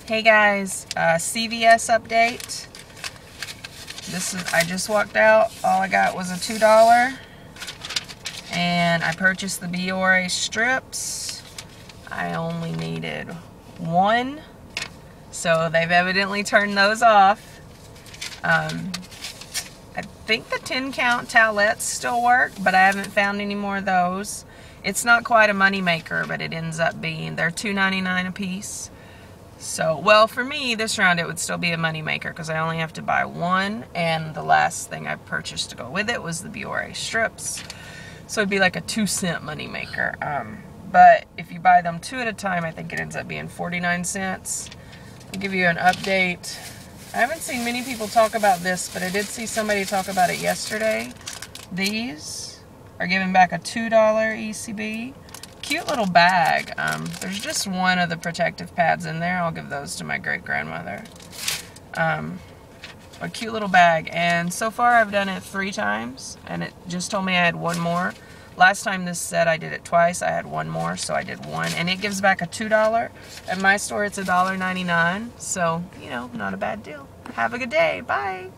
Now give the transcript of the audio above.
Hey guys, CVS update. I just walked out. All I got was a $2, and I purchased the Biore strips. I only needed one, so they've evidently turned those off. I think the 10 count towelettes still work, but I haven't found any more of those. It's not quite a money maker, but it ends up being, they're $2.99 a piece. So, well, for me, this round it would still be a money maker because I only have to buy one, and the last thing I purchased to go with it was the Biore strips. So it'd be like a 2-cent money maker. But if you buy them 2 at a time, I think it ends up being 49 cents. I'll give you an update. I haven't seen many people talk about this, but I did see somebody talk about it yesterday. These are giving back a $2 ECB. Cute little bag. There's just one of the protective pads in there. I'll give those to my great-grandmother. A cute little bag. And so far I've done it 3 times, and it just told me I had one more. Last time this said I did it twice. I had one more, so I did one. And it gives back a $2. At my store it's $1.99. So, you know, not a bad deal. Have a good day. Bye.